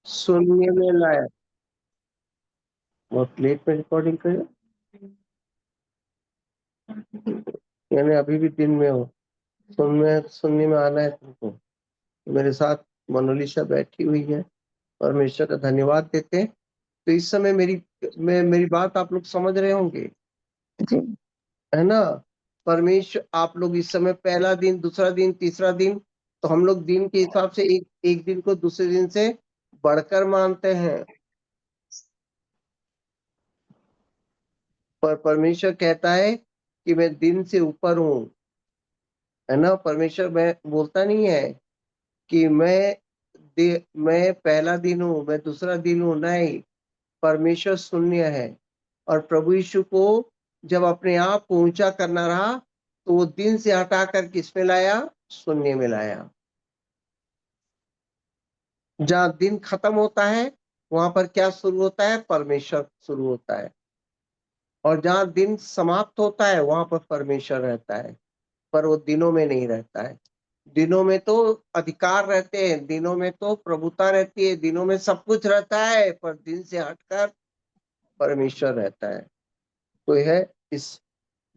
शून्य में लाया। और प्लेट में रिकॉर्डिंग करें, यानी अभी भी दिन में हो। सुनने में आना है तुमको। मेरे साथ मनोलिशा बैठी हुई है, परमेश्वर का धन्यवाद देते हैं। तो इस समय मेरी बात आप लोग समझ रहे होंगे, है ना? परमेश्वर, आप लोग इस समय पहला दिन, दूसरा दिन, तीसरा दिन, तो हम लोग दिन के हिसाब से एक दिन को दूसरे दिन से बढ़कर मानते हैं। पर परमेश्वर कहता है कि मैं दिन से ऊपर हूं, है ना? परमेश्वर मैं बोलता नहीं है कि मैं पहला दिन हूं, मैं दूसरा दिन हूं, नहीं। परमेश्वर शून्य है। और प्रभु यीशु को जब अपने आप को ऊंचा करना रहा, तो वो दिन से हटाकर किस में लाया? शून्य में लाया। जहां दिन खत्म होता है, वहां पर क्या शुरू होता है? परमेश्वर शुरू होता है। और जहां दिन समाप्त होता है, वहां पर परमेश्वर रहता है। पर वो दिनों में नहीं रहता है। दिनों में तो अधिकार रहते हैं, दिनों में तो प्रभुता रहती है, दिनों में सब कुछ रहता है, पर दिन से हटकर परमेश्वर रहता है। तो यह इस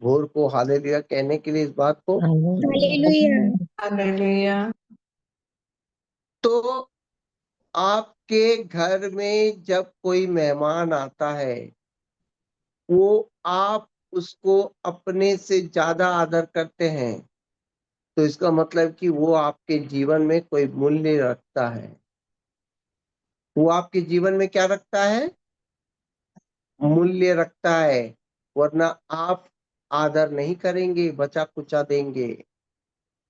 भोर को हालेलुया कहने के लिए इस बात को। हालेलुया। हालेलुया। तो आपके घर में जब कोई मेहमान आता है, वो आप उसको अपने से ज्यादा आदर करते हैं, तो इसका मतलब कि वो आपके जीवन में कोई मूल्य रखता है। वो आपके जीवन में क्या रखता है? मूल्य रखता है। वरना आप आदर नहीं करेंगे, बचा कुचा देंगे।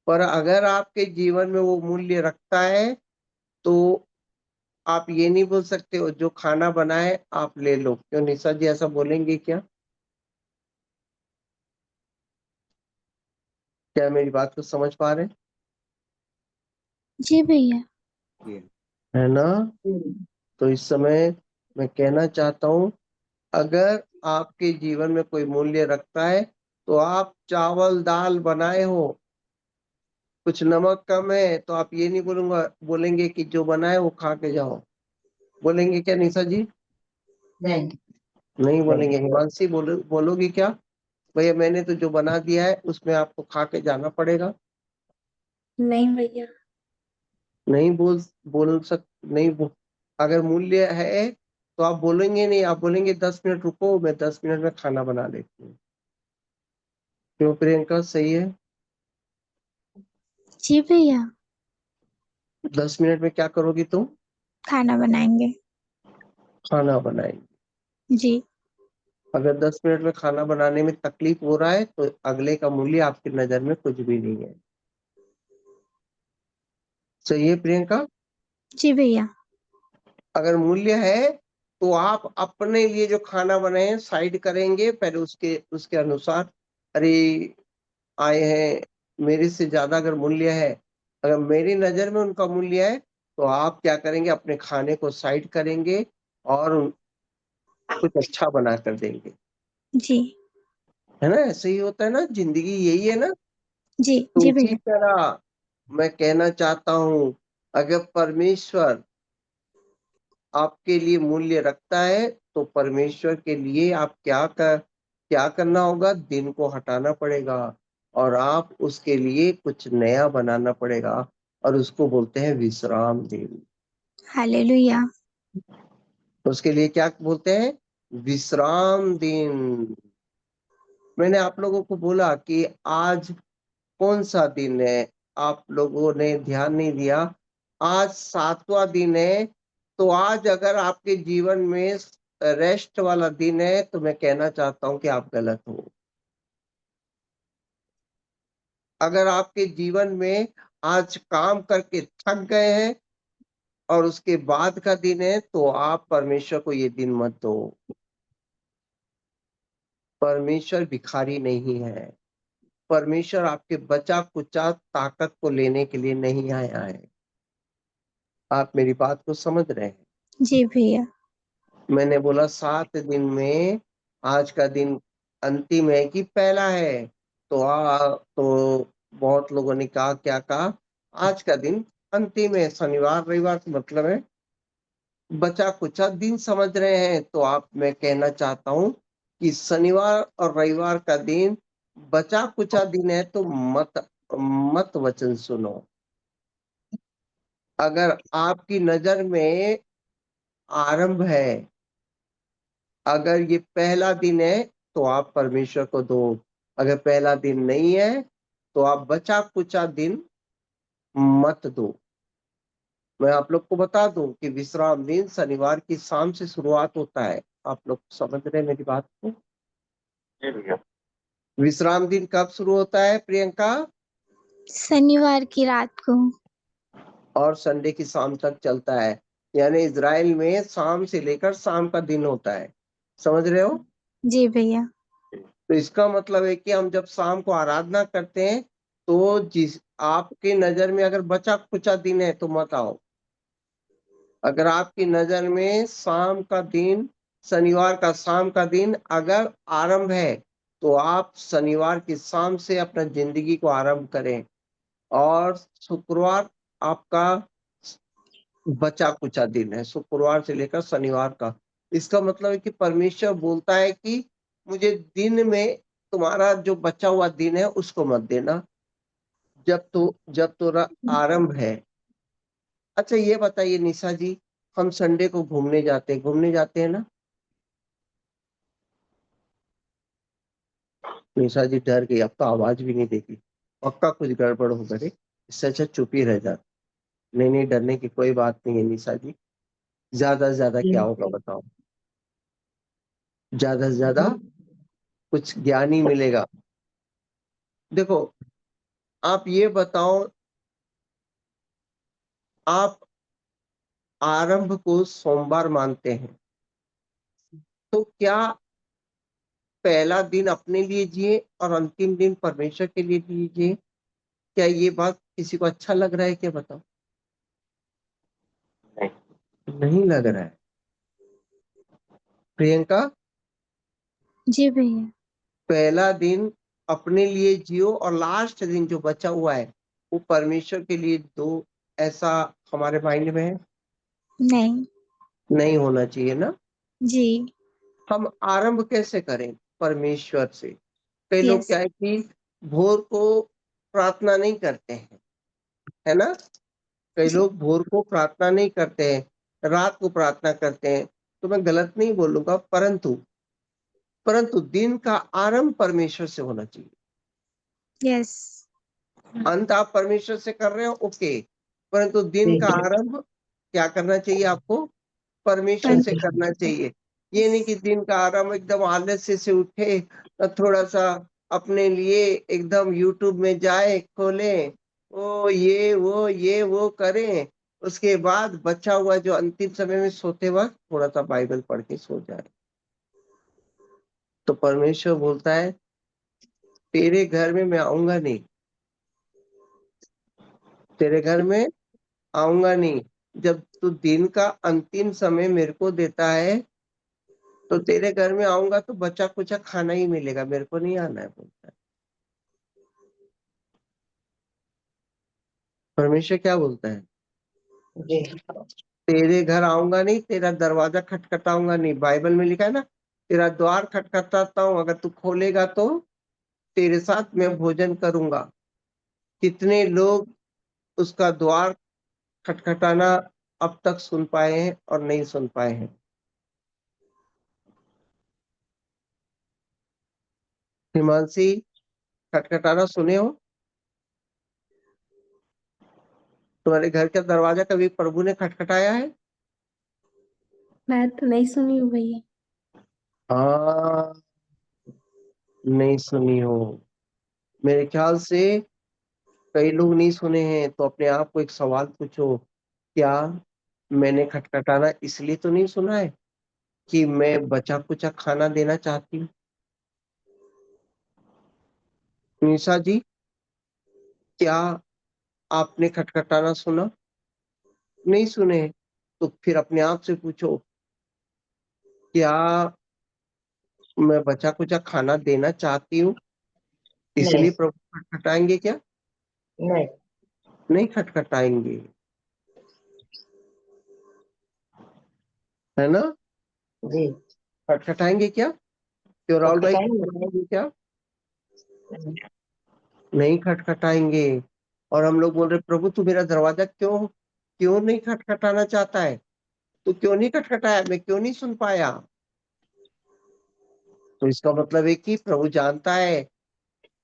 पर अगर आपके जीवन में वो मूल्य रखता है, तो आप ये नहीं बोल सकते हो जो खाना बनाए आप ले लो। क्यों निशा जी, ऐसा बोलेंगे क्या? क्या मेरी बात को समझ पा रहे हैं? जी भैया। है ना? तो इस समय मैं कहना चाहता हूं, अगर आपके जीवन में कोई मूल्य रखता है, तो आप चावल दाल बनाए हो, कुछ नमक कम है, तो आप ये नहीं बोलेंगे कि जो बना है वो खा के जाओ। बोलेंगे क्या निशा जी? नहीं। नहीं बोलेंगे। हिमांशी बोलोगी क्या? भैया मैंने तो जो बना दिया है उसमें आपको खा के जाना पड़ेगा। नहीं भैया। नहीं बोल सक नहीं बो, अगर मूल्य है तो आप बोलेंगे नहीं, आप बोलेंगे 10 मिनट रुको, मैं 10 मिनट में खाना बना लेती हूँ। क्यों प्रियंका, सही है? जी भैया। 10 मिनट में क्या करोगी तुम? खाना बनाएंगे। खाना बनाएंगे। जी। अगर 10 मिनट में खाना बनाने में तकलीफ हो रहा है, तो अगले का मूल्य आपकी नजर में कुछ भी नहीं है। सही है प्रियंका? जी भैया। अगर मूल्य है, तो आप अपने लिए जो खाना बनाए साइड करेंगे, पहले उसके अनुसार। अरे आए हैं, मेरे से ज्यादा अगर मूल्य है, अगर मेरी नजर में उनका मूल्य है, तो आप क्या करेंगे? अपने खाने को साइड करेंगे और कुछ अच्छा बना कर देंगे। जी। है ना? ऐसे ही होता है ना, जिंदगी यही है ना। जी। तो जी उसी भैया। तरह मैं कहना चाहता हूं, अगर परमेश्वर आपके लिए मूल्य रखता है, तो परमेश्वर के लिए आप क्या करना होगा? दिन को हटाना पड़ेगा, और आप उसके लिए कुछ नया बनाना पड़ेगा। और उसको बोलते हैं विश्राम दिन। हालेलुया। उसके लिए क्या बोलते हैं? विश्राम दिन। मैंने आप लोगों को बोला कि आज कौन सा दिन है, आप लोगों ने ध्यान नहीं दिया। आज 7वां दिन है। तो आज अगर आपके जीवन में रेस्ट वाला दिन है, तो मैं कहना चाहता हूं कि आप गलत हो। अगर आपके जीवन में आज काम करके थक गए हैं और उसके बाद का दिन है, तो आप परमेश्वर को ये दिन मत दो। परमेश्वर भिखारी नहीं है। परमेश्वर आपके बचा कुचा ताकत को लेने के लिए नहीं आया है। आप मेरी बात को समझ रहे हैं? जी भैया। मैंने बोला 7 दिन में आज का दिन अंतिम है कि पहला है? तो बहुत लोगों ने कहा, क्या कहा? आज का दिन अंतिम है। शनिवार रविवार का मतलब है बचा कुचा दिन समझ रहे हैं तो आप, मैं कहना चाहता हूं कि शनिवार और रविवार का दिन बचा कुचा दिन है, तो मत मत वचन सुनो। अगर आपकी नजर में आरंभ है, अगर ये पहला दिन है तो आप परमेश्वर को दो। अगर पहला दिन नहीं है तो आप बचा कुचा दिन मत दो। मैं आप लोग को बता दूं कि विश्राम दिन शनिवार की शाम से शुरुआत होता है। आप लोग समझ रहे हैं मेरी बात को? जी भैया। विश्राम दिन कब शुरू होता है प्रियंका? शनिवार की रात को। और संडे की शाम तक चलता है। यानी इजराइल में शाम से लेकर शाम का दिन होता है। समझ रहे हो? जी भैया। तो इसका मतलब है कि हम जब शाम को आराधना करते हैं तो जिस आपकी नजर में अगर बचा कुचा दिन है तो मत आओ। अगर आपकी नजर में शाम का दिन, शनिवार का शाम का दिन अगर आरंभ है तो आप शनिवार की शाम से अपना जिंदगी को आरंभ करें, और शुक्रवार आपका बचा कुचा दिन है, शुक्रवार से लेकर शनिवार का। इसका मतलब है कि परमेश्वर बोलता है कि मुझे दिन में तुम्हारा जो बचा हुआ दिन है उसको मत देना, जब तो आरंभ है। अच्छा ये बताइए निशा जी, हम संडे को घूमने जाते हैं ना? निशा जी डर गई, अब तो आवाज भी नहीं देगी। पक्का कुछ गड़बड़ हो गई, इससे अच्छा चुप ही रह जाते। नहीं नहीं, डरने की कोई बात नहीं है निशा जी। ज्यादा से ज्यादा क्या होगा बताओ? ज्यादा से ज्यादा कुछ ज्ञान ही मिलेगा। देखो, आप ये बताओ, आप आरंभ को सोमवार मानते हैं, तो क्या पहला दिन अपने लिए जिए और अंतिम दिन परमेश्वर के लिए जिए? क्या ये बात किसी को अच्छा लग रहा है क्या, बताओ? नहीं, नहीं लग रहा है। प्रियंका, जी भैया। पहला दिन अपने लिए जियो और लास्ट दिन जो बचा हुआ है वो परमेश्वर के लिए दो, ऐसा हमारे माइंड में है? नहीं। नहीं होना चाहिए ना। जी। हम आरंभ कैसे करें? परमेश्वर से। कई लोग यस। क्या है कि भोर को प्रार्थना नहीं करते हैं, है ना? कई जी। लोग भोर को प्रार्थना नहीं करते हैं, रात को प्रार्थना करते हैं। तो मैं गलत नहीं बोलूंगा, परंतु परंतु दिन का आरंभ परमेश्वर से होना चाहिए। यस। अंत आप परमेश्वर से कर रहे हो, ओके, परंतु दिन का आरंभ क्या करना चाहिए आपको? परमेश्वर से करना चाहिए। ये नहीं कि दिन का आरंभ एकदम आलस्य से उठे और थोड़ा सा अपने लिए एकदम यूट्यूब में जाए, खोले, ओ ये वो करें, उसके बाद बचा हुआ जो अंतिम समय में सोते वक्त थोड़ा सा बाइबल पढ़ के सो जाए। तो परमेश्वर बोलता है तेरे घर में मैं आऊंगा नहीं, तेरे घर में आऊंगा नहीं। जब तू दिन का अंतिम समय मेरे को देता है तो तेरे घर में आऊंगा तो बचा कुचा खाना ही मिलेगा, मेरे को नहीं आना है, बोलता है। परमेश्वर क्या बोलता है? जी। तेरे घर आऊंगा नहीं, तेरा दरवाजा खटखटाऊंगा नहीं। बाइबल में लिखा है ना, तेरा द्वार खटखटाता हूँ, अगर तू खोलेगा तो तेरे साथ मैं भोजन करूंगा। कितने लोग उसका द्वार खटखटाना अब तक सुन पाए हैं और नहीं सुन पाए हैं? हिमांशी, खटखटाना सुने हो? तुम्हारे घर का दरवाजा कभी प्रभु ने खटखटाया है? मैं तो नहीं सुनी हूँ भैया। हाँ, नहीं सुनी हो। मेरे ख्याल से कई लोग नहीं सुने हैं। तो अपने आप को एक सवाल पूछो, क्या मैंने खटखटाना इसलिए तो नहीं सुना है कि मैं बचा कुचा खाना देना चाहती हूँ? निशा जी, क्या आपने खटखटाना सुना? नहीं सुने? तो फिर अपने आप से पूछो, क्या मैं बचा कुचा खाना देना चाहती हूँ, नहीं। इसलिए प्रभु खटखटाएंगे क्या? नहीं। नहीं खटखटाएंगे। है ना? जी। खटखटाएंगे क्या? क्यों राहुल भाई, खटखटाएंगे। खटखटाएंगे क्या? नहीं खटखटाएंगे। और हम लोग बोल रहे प्रभु तू मेरा दरवाजा क्यों क्यों नहीं खटखटाना चाहता है? तू क्यों नहीं खटखटाया? मैं क्यों नहीं सुन पाया? तो इसका मतलब है कि प्रभु जानता है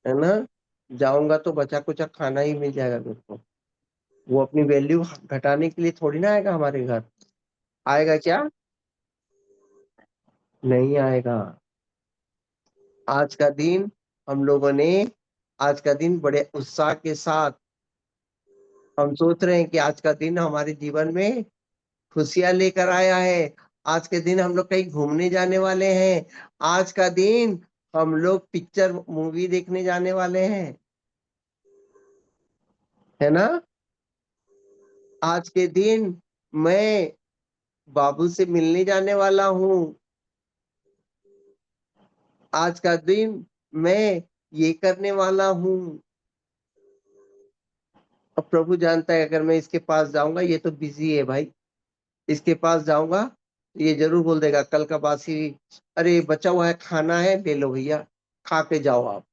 ना? जाऊंगा तो बचा कुचा खाना ही मिल जाएगा मेरे को। वो अपनी वैल्यू घटाने के लिए थोड़ी ना आएगा हमारे घर। आएगा क्या? नहीं आएगा। आज का दिन हम लोगों ने आज का दिन बड़े उत्साह के साथ हम सोच रहे हैं कि आज का दिन हमारे जीवन में खुशियां लेकर आया है। आज के दिन हम लोग कहीं घूमने जाने वाले हैं। आज का दिन हम लोग पिक्चर मूवी देखने जाने वाले हैं, है ना? आज के दिन मैं बाबू से मिलने जाने वाला हूँ। आज का दिन मैं ये करने वाला हूँ। अब प्रभु जानता है अगर मैं इसके पास जाऊंगा, ये तो बिजी है भाई, इसके पास जाऊंगा तो ये जरूर बोल देगा कल का बासी, अरे बचा हुआ है खाना है ले लो भैया, खा के जाओ आप।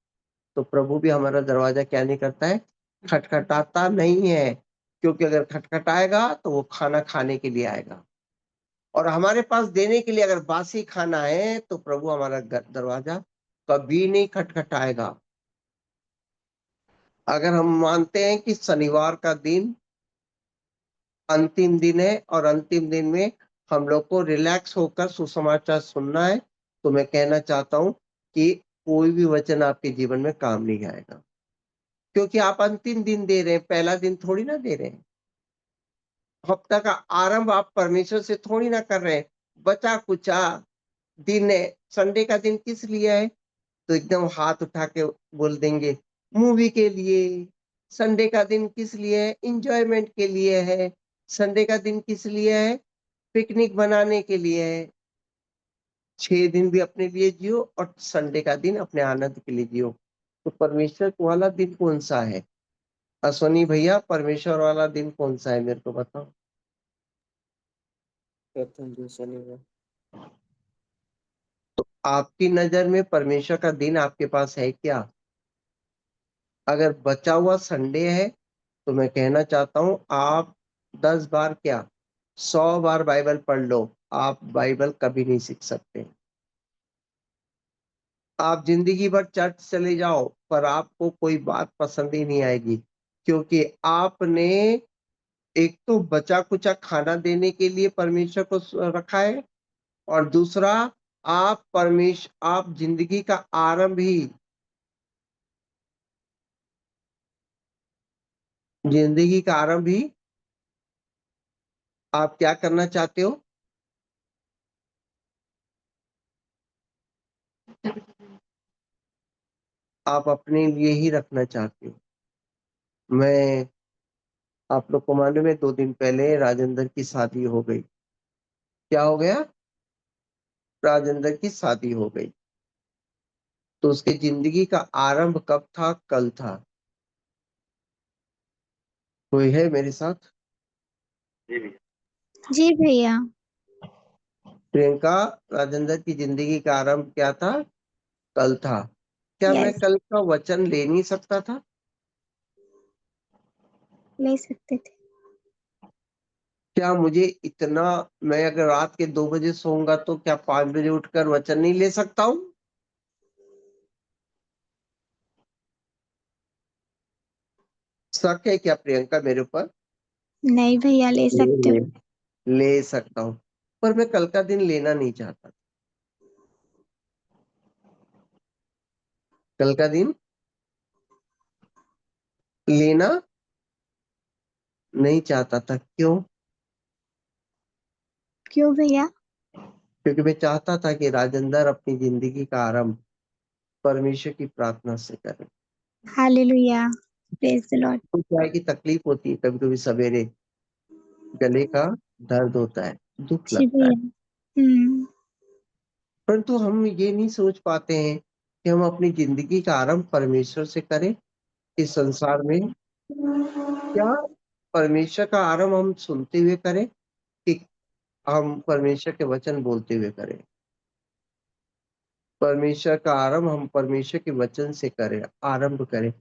तो प्रभु भी हमारा दरवाजा क्या नहीं करता है? खटखटाता नहीं है। क्योंकि अगर खटखटाएगा तो वो खाना खाने के लिए आएगा। और हमारे पास देने के लिए अगर बासी खाना है तो प्रभु हमारा दरवाजा कभी नहीं खटखटाएगा। अगर हम मानते हैं कि शनिवार का दिन अंतिम दिन है और अंतिम दिन में हम लोग को रिलैक्स होकर सुसमाचार सुनना है, तो मैं कहना चाहता हूं कि कोई भी वचन आपके जीवन में काम नहीं आएगा। क्योंकि आप अंतिम दिन दे रहे हैं, पहला दिन थोड़ी ना दे रहे हैं। हफ्ता का आरंभ आप परमेश्वर से थोड़ी ना कर रहे हैं। बचा कुचा दिन है। संडे का दिन किस लिए है? तो एकदम हाथ उठा के बोल देंगे मूवी के लिए। संडे का दिन किस लिए है? इंजॉयमेंट के लिए है। संडे का दिन किस लिए है? पिकनिक बनाने के लिए है। 6 दिन भी अपने लिए जियो और संडे का दिन अपने आनंद के लिए जियो। तो परमेश्वर वाला दिन कौन सा है? अश्वनी भैया, परमेश्वर वाला दिन कौन सा है मेरे को बताओ। प्रथम दिन शनिवार। आपकी नजर में परमेश्वर का दिन आपके पास है क्या? अगर बचा हुआ संडे है तो मैं कहना चाहता हूं आप 10 बार क्या 100 बार बाइबल पढ़ लो, आप बाइबल कभी नहीं सीख सकते। आप जिंदगी भर चर्च चले जाओ पर आपको कोई बात पसंद ही नहीं आएगी। क्योंकि आपने एक तो बचा कुचा खाना देने के लिए परमेश्वर को रखा है, और दूसरा आप जिंदगी का आरंभ ही जिंदगी का आरंभ ही आप क्या करना चाहते हो? आप अपने लिए ही रखना चाहते हो। मैं आप लोग को मालूम है 2 दिन पहले राजेंद्र की शादी हो गई। क्या हो गया? राजेंद्र की शादी हो गई। तो उसकी जिंदगी का आरंभ कब था? कल था। कोई है मेरे साथ? जी भैया। प्रियंका, राजेंद्र की जिंदगी का आरंभ क्या था? कल था। क्या मैं यस। कल का वचन ले नहीं सकता था? ले सकते थे। क्या मुझे इतना मैं अगर रात के 2 बजे सोऊंगा तो क्या 5 बजे उठकर वचन नहीं ले सकता हूँ? शक है क्या प्रियंका मेरे ऊपर? नहीं भैया, ले सकते ले, हो। ले सकता हूँ। पर मैं कल का दिन लेना नहीं चाहता। कल का दिन लेना नहीं चाहता था। क्यों? क्यों भैया? क्योंकि मैं चाहता था कि राजेंद्र अपनी जिंदगी का आरंभ परमेश्वर की प्रार्थना से करे। हालेलुया। Praise the Lord. तो क्या है कि तकलीफ होती है कभी कभी, सवेरे गले का दर्द होता है, दुख जी लगता है। भैया। परंतु हम ये नहीं सोच पाते हैं कि हम अपनी जिंदगी का आरंभ परमेश्वर से करें। इस संसार में क्या परमेश्वर का आरंभ हम सुनते हुए करें कि हम परमेश्वर के वचन बोलते हुए करें। परमेश्वर का आरंभ हम परमेश्वर के वचन से करें, आरंभ करें।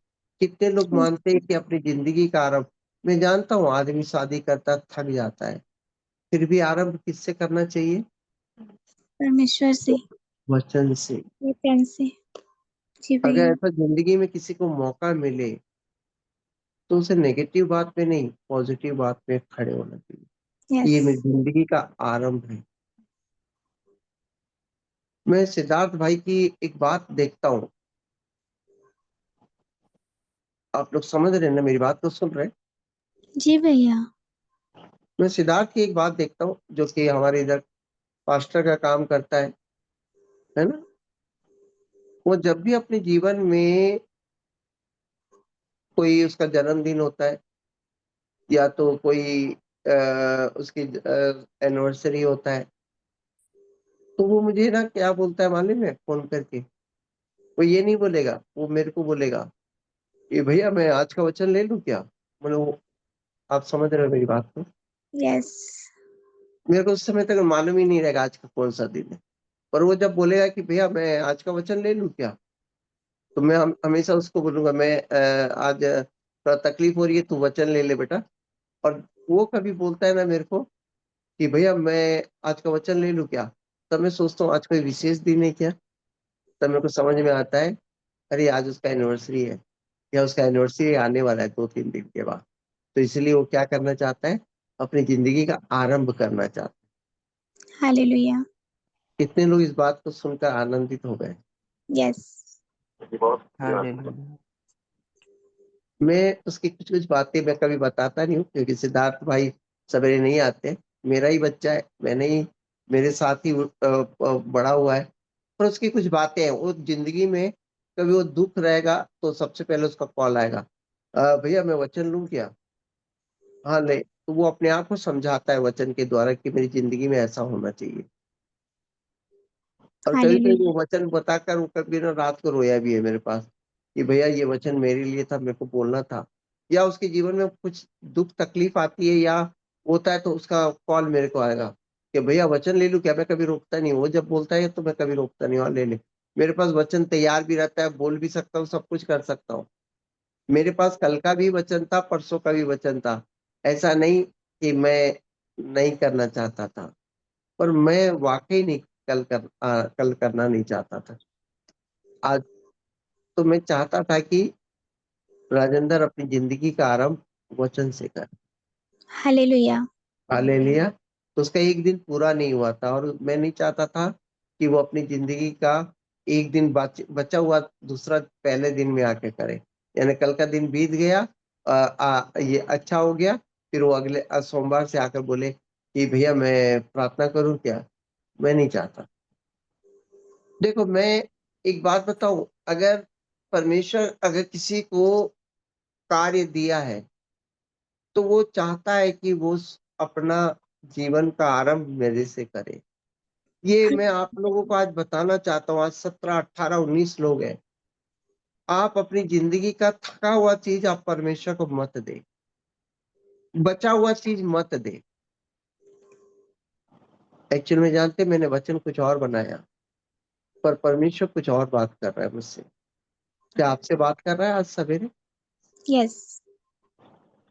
कितने लोग मानते हैं कि अपनी ज़िंदगी का आरंभ, मैं जानता हूँ आदमी शादी करता थक जाता है, फिर भी आरंभ किससे करना चाहिए? परमेश्वर से, वचन से। वचन से। जी अगर भैया। ऐसा ज़िंदगी में किसी को मौका मिले, तो उसे नेगेटिव बात पे नहीं, पॉजिटिव बात पे खड़े होना चाहिए कि यस। ये मेरी ज़िंदगी का आरंभ है। मैं सिद्धार्थ भाई की एक बात देखता हूँ, आप लोग समझ रहे हैं ना, मेरी बात तो सुन रहे हैं? जी भैया। मैं सिद्धार्थ की एक बात देखता हूँ, जो कि हमारे इधर पास्टर का काम करता है ना? वो जब भी अपने जीवन में कोई उसका जन्मदिन होता है या तो कोई उसकी एनिवर्सरी होता है, तो वो मुझे ना क्या बोलता है मालूम है? फ़ोन करके, वो ये नहीं बोलेगा, वो मेरे को बोलेगा कि भैया मैं आज का वचन ले लूँ क्या? मतलब आप समझ रहे हो मेरी बात को? यस। मेरे को उस समय तक मालूम ही नहीं रहेगा आज का कौन-सा दिन है। पर वो जब बोलेगा कि भैया मैं आज का वचन ले लूँ क्या? तो मैं हमेशा उसको बोलूँगा मैं आज थोड़ा तकलीफ हो रही है, तू वचन ले ले बेटा। और वो कभी बोलता है ना मेरे को कि भैया मैं आज का वचन ले लूँ क्या? तब मैं सोचता हूँ आज कोई विशेष दिन है क्या? तब मेरे को समझ में आता है, अरे आज उसका एनिवर्सरी है या उसका एनिवर्सरी आने वाला है 2-3 दिन के बाद। तो इसलिए वो क्या करना चाहता है? अपनी ज़िंदगी का आरंभ करना चाहता है। हालेलुया। कितने लोग इस बात को सुनकर आनंदित हो गए? यस। हालेलुया। मैं उसकी कुछ-कुछ बातें मैं कभी बताता नहीं हूँ क्योंकि सिद्धार्थ भाई सवेरे नहीं आते। मेरा ही बच्चा है, मैंने ही मेरे साथ ही बड़ा हुआ है। पर उसकी कुछ बातें हैं, वो ज़िंदगी में कभी वो दुःख रहेगा तो सबसे पहले उसका कॉल आएगा। भैया मैं वचन लूँ क्या? हाँ, ले। तो वो अपने आप को समझाता है वचन के द्वारा कि मेरी ज़िंदगी में ऐसा होना चाहिए। और कभी-कभी हालेलुया। वो वचन बताकर वो कभी ना रात को रोया भी है मेरे पास, कि भैया ये वचन मेरे लिए था, मेरे को बोलना था। या उसके जीवन में कुछ दुःख तकलीफ आती है या होता है तो उसका कॉल मेरे को आएगा, कि भैया वचन ले लूँ क्या? मैं कभी रोकता नहीं हूँ, वो जब बोलता है तो मैं कभी रोकता नहीं हूँ, हाँ ले ले। मेरे पास वचन तैयार भी रहता है, बोल भी सकता हूँ, सब कुछ कर सकता हूँ। मेरे पास कल का भी वचन था, परसों का भी वचन था। ऐसा नहीं कि मैं नहीं करना चाहता था, पर मैं वाक़ई नहीं कल करना नहीं चाहता था। आज तो मैं चाहता था कि राजेंद्र अपनी ज़िंदगी का आरंभ वचन से करे। हालेलुया। हालेलुया! तो उसका एक दिन पूरा नहीं हुआ था और मैं नहीं चाहता था कि वो अपनी ज़िंदगी का एक दिन बचा हुआ दूसरा पहले दिन में आके करे। यानी कल का दिन बीत गया ये अच्छा हो गया, फिर वो अगले सोमवार से आकर बोले कि भैया मैं प्रार्थना करूँ क्या? मैं नहीं चाहता। देखो मैं एक बात बताऊँ, अगर परमेश्वर अगर किसी को कार्य दिया है, तो वो चाहता है कि वो अपना जीवन का आरंभ मेरे से करे। ये मैं आप लोगों को आज बताना चाहता हूँ, आज 17, 18, 19 लोग हैं। आप अपनी ज़िंदगी का थका हुआ चीज़ आप परमेश्वर को मत दें, बचा हुआ चीज़ मत दें। एक्चुअल में जानते हैं मैंने वचन कुछ और बनाया, पर परमेश्वर कुछ और बात कर रहा है मुझसे। क्या आपसे बात कर रहा है आज सवेरे? यस।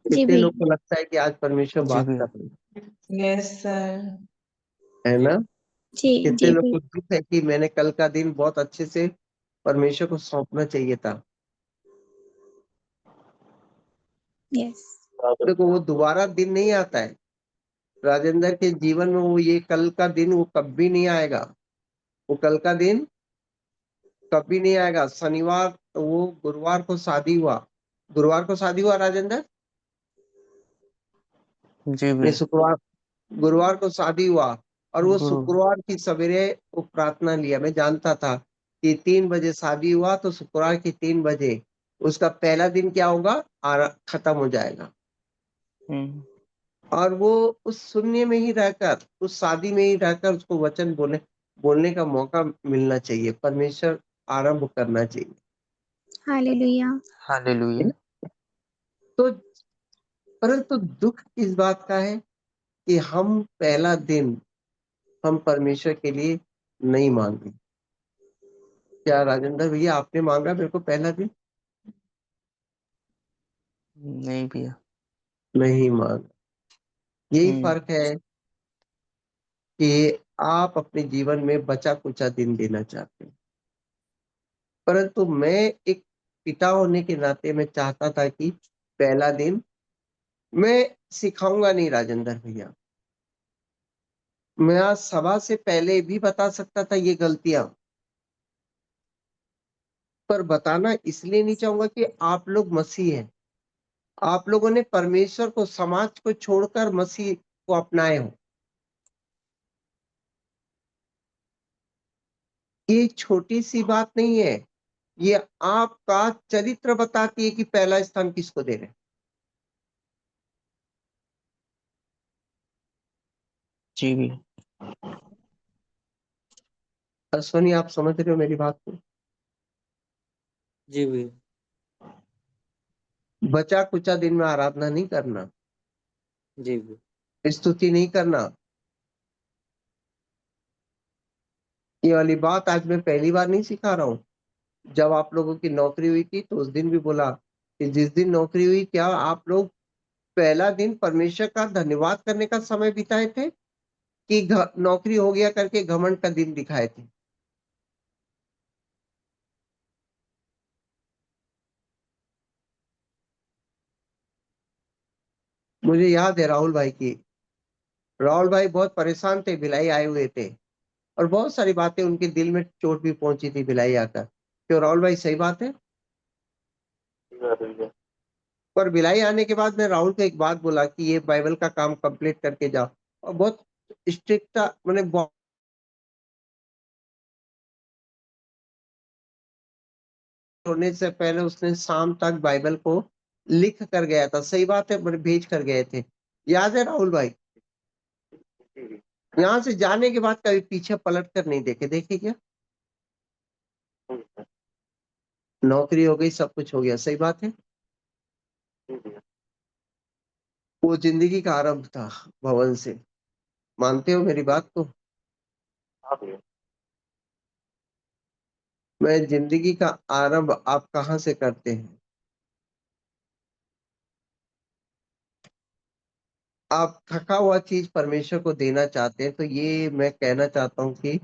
जी कितने लोग भैया। को लगता है कि आज परमेश्वर जी बात कर भैया। रहे हैं, यस सर। है ना? जी। कितने जी लोग को भैया। दुःख है कि मैंने कल का दिन बहुत अच्छे से परमेश्वर को सौंपना चाहिए था। यस। देखो वो दोबारा दिन नहीं आता है। राजेंद्र के जीवन में वो ये कल का दिन वो कभी नहीं आएगा। वो कल का दिन कभी नहीं आएगा। शनिवार वो गुरुवार को शादी हुआ। गुरुवार को शादी हुआ राजेंद्र? जी नहीं भैया। शुक्रवार गुरुवार को शादी हुआ और वो गुरु। शुक्रवार की सवेरे वो प्रार्थना लिया। मैं जानता था कि 3 बजे शादी हुआ तो शुक्रवार की 3 बजे उसका पहला दिन क्या होगा? खत्म हो जाएगा। हुँ। और वो उस शून्य में ही रहकर, उस शादी में ही रहकर उसको वचन बोलने का मौका मिलना चाहिए। परमेश्वर आरंभ करना चाहिए। हालेलुया। हालेलुया। तो परंतु दुःख इस बात का है कि हम पहला दिन हम परमेश्वर के लिए नहीं मांगे। क्या राजेंद्र भैया आपने मांगा मेरे को पहला दिन? नहीं भैया। नहीं मांगा। यही हम्म। फर्क है कि आप अपने जीवन में बचा कुचा दिन देना चाहते हैं, परंतु मैं एक पिता होने के नाते मैं चाहता था कि पहला दिन मैं सिखाऊंगा नहीं राजेंद्र भैया, मैं आज सभा से पहले भी बता सकता था ये गलतियां, पर बताना इसलिए नहीं चाहूंगा कि आप लोग मसीह हैं, आप लोगों ने परमेश्वर को समाज को छोड़कर मसीह को अपनाए हो। ये छोटी सी बात नहीं है, ये आपका चरित्र बताती है कि पहला स्थान किसको दे रहे हैं। जी भैया। अश्वनी आप समझ रहे हो मेरी बात को? जी भैया। बचा कुचा दिन में आराधना नहीं करना, जी भैया। स्तुति नहीं करना। ये वाली बात आज मैं पहली बार नहीं सिखा रहा हूं। जब आप लोगों की नौकरी हुई थी तो उस दिन भी बोला कि जिस दिन नौकरी हुई क्या आप लोग पहला दिन परमेश्वर का धन्यवाद करने का समय बिताए थे कि नौकरी हो गया करके घमंड का दिन दिखाए थे? मुझे याद है राहुल भाई बहुत परेशान थे, भिलाई आए हुए थे और बहुत सारी बातें उनके दिल में चोट भी पहुंची थी भिलाई आकर। क्यों राहुल भाई, सही बात है? पर भिलाई आने के बाद मैं राहुल को एक बात बोला कि ये बाइबल का काम कंप्लीट करके जाओ, और बहुत स्ट्रिक्ट था, मैंने होने से पहले उसने शाम तक बाइबल को लिख कर गया था। सही बात है, भेज कर गए थे। याद है राहुल भाई? यहाँ से जाने के बाद कभी पीछे पलट कर नहीं देखे, देखे क्या? नौकरी हो गई, सब कुछ हो गया, सही बात है। वो जिंदगी का आरंभ था भवन से, मानते हो मेरी बात को? मैं जिंदगी का आरंभ आप कहाँ से करते हैं? आप थका हुआ चीज परमेश्वर को देना चाहते हैं, तो ये मैं कहना चाहता हूँ कि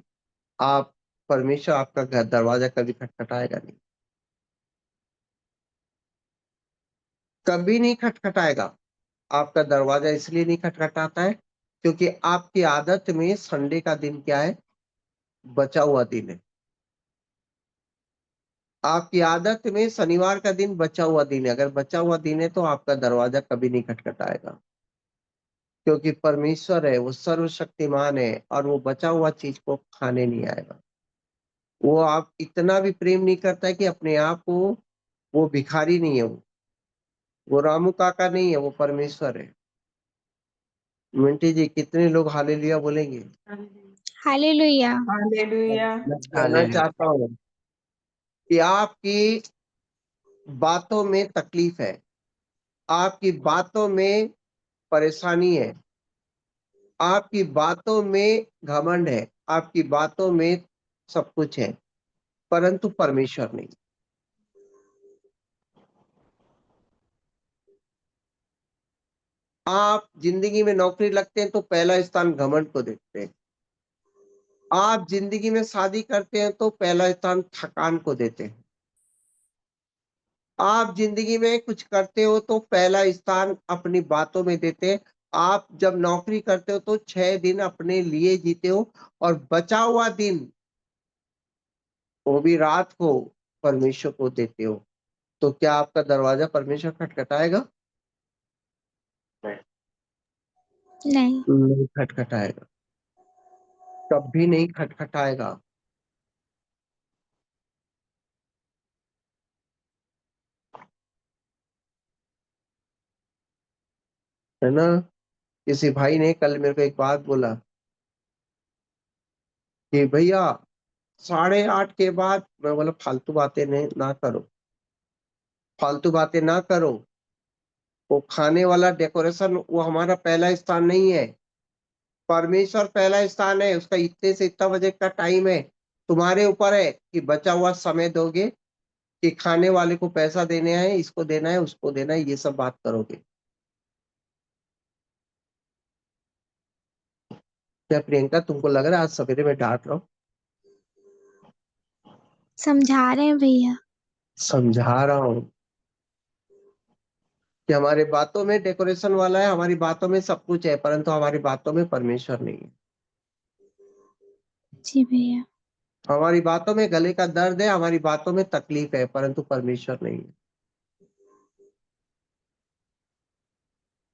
आप परमेश्वर आपका घर दरवाजा कभी खटखटाएगा नहीं, कभी नहीं खटखटाएगा। आपका दरवाजा इसलिए नहीं खटखटाता है क्योंकि आपकी आदत में संडे का दिन क्या है? बचा हुआ दिन है। आपकी आदत में शनिवार का दिन बचा हुआ दिन है। अगर बचा हुआ दिन है तो आपका दरवाजा कभी नहीं खटखटाएगा, क्योंकि परमेश्वर है, वो सर्वशक्तिमान है और वो बचा हुआ चीज को खाने नहीं आएगा। वो आप इतना भी प्रेम नहीं करता है कि अपने आप को, वो भिखारी नहीं है, वो रामू काका नहीं है, वो परमेश्वर है। मिंटी जी, कितने लोग हालेलुया बोलेंगे? हालेलुया। हालेलुया। मैं कहना हालेलुया। चाहता हूँ कि आपकी बातों में तकलीफ है, आपकी बातों में परेशानी है, आपकी बातों में घमंड है, आपकी बातों में सब कुछ है, परंतु परमेश्वर नहीं। आप जिंदगी में नौकरी लगते हैं तो पहला स्थान घमंड को देखते हैं। आप जिंदगी में शादी करते हैं तो पहला स्थान थकान को देते हैं। आप जिंदगी में कुछ करते हो तो पहला स्थान अपनी बातों में देते हैं। आप जब नौकरी करते हो तो 6 दिन अपने लिए जीते हो और बचा हुआ दिन, वो भी रात को, परमेश्वर को देते हो। तो क्या आपका दरवाजा परमेश्वर खटखटाएगा? नहीं। नहीं खटखटाएगा, कभी नहीं खटखटाएगा। है ना? किसी भाई ने कल मेरे को एक बात बोला कि भैया 8:30 के बाद, मैं बोला फालतू बातें नहीं ना करो, फालतू बातें ना करो। वो खाने वाला डेकोरेशन वो हमारा पहला स्थान नहीं है। परमेश्वर पहला स्थान है, उसका इतने से इतना बजे का टाइम है। तुम्हारे ऊपर है कि बचा हुआ समय दोगे, कि खाने वाले को पैसा देने हैं, इसको देना है, उसको देना है, ये सब बात करोगे। क्या प्रियंका, तुमको लग रहा है आज सवेरे में डांट रहा हूँ? समझा रहे हैं भैया। समझा रहा हूँ कि हमारी बातों में डेकोरेशन वाला है, हमारी बातों में सब कुछ है, परंतु हमारी बातों में परमेश्वर नहीं है। जी भैया। हमारी बातों में गले का दर्द है, हमारी बातों में तकलीफ है, परंतु परमेश्वर नहीं है।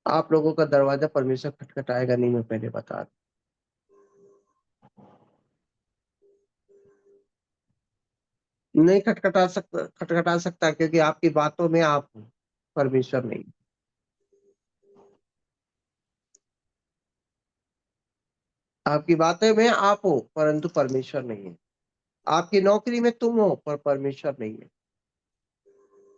आप लोगों का दरवाजा परमेश्वर खटखटाएगा नहीं, मैं पहले बता रहा हूं। नहीं खटखटा सकता क्योंकि आपकी बातों में आप हो, परमेश्वर नहीं। आपकी बातें में आप हो, परंतु परमेश्वर नहीं है। आपकी नौकरी में तुम हो, पर परमेश्वर नहीं है।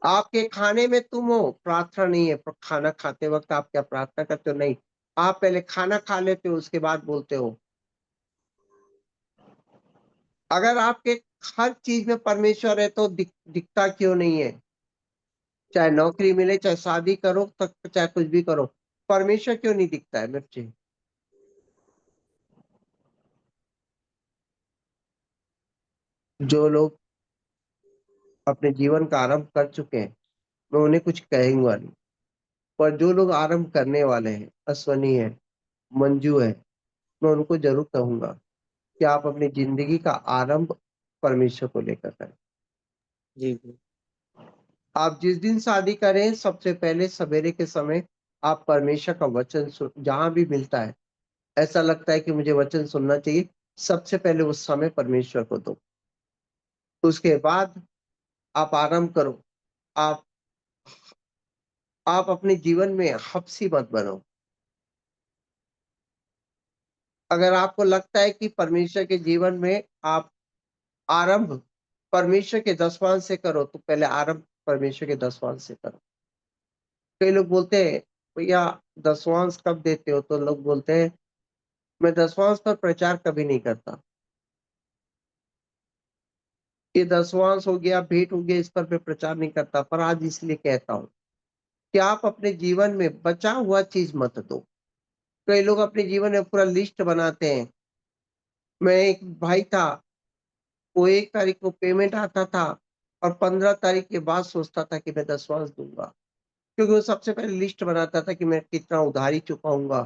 आपके खाने में तुम हो, प्रार्थना नहीं है। पर खाना खाते वक्त आप क्या प्रार्थना करते हो? नहीं, आप पहले खाना खा लेते हो, उसके बाद बोलते हो। अगर आपके हर चीज में परमेश्वर है तो दिखता क्यों नहीं है? चाहे नौकरी मिले, चाहे शादी करो, तक चाहे कुछ भी करो, परमेश्वर क्यों नहीं दिखता है मिर्ची? जो लोग अपने जीवन का आरंभ कर चुके हैं, मैं उन्हें कुछ कहूंगा नहीं, पर जो लोग आरंभ करने वाले हैं, अश्वनी है, मंजू है, मैं उनको जरूर कहूंगा कि आप अपनी जिंदगी का आरंभ परमेश्वर को लेकर करें। जी भैया। आप जिस दिन शादी करें, सबसे पहले सवेरे के समय आप परमेश्वर का वचन सुन, जहां भी मिलता है, ऐसा लगता है कि मुझे वचन सुनना चाहिए, सबसे पहले उस समय परमेश्वर को दो। उसके बाद आप आरंभ करो। आप अपने जीवन में हपसी मत बनो। अगर आपको लगता है कि परमेश्वर के जीवन में आप आरंभ परमेश्वर के दसवांश से करो, तो पहले आरंभ परमेश्वर के दसवांश से करो। कई लोग बोलते हैं, भैया दसवांश कब देते हो? तो लोग बोलते हैं, मैं दसवांश पर प्रचार कभी नहीं करता। ये दसवांश हो गया, भेंट हो गया, इस पर मैं प्रचार नहीं करता, पर आज इसलिए कहता हूँ कि आप अपने जीवन में बचा हुआ चीज मत दो। कई लोग अपने जीवन में पूरा लिस्ट बनाते हैं। मैं एक भाई था, वो 1 तारीख को पेमेंट आता था और 15 तारीख के बाद सोचता था कि मैं दसवांश दूंगा, क्योंकि वो सबसे पहले लिस्ट बनाता था कि मैं कितना उधारी चुकाऊंगा,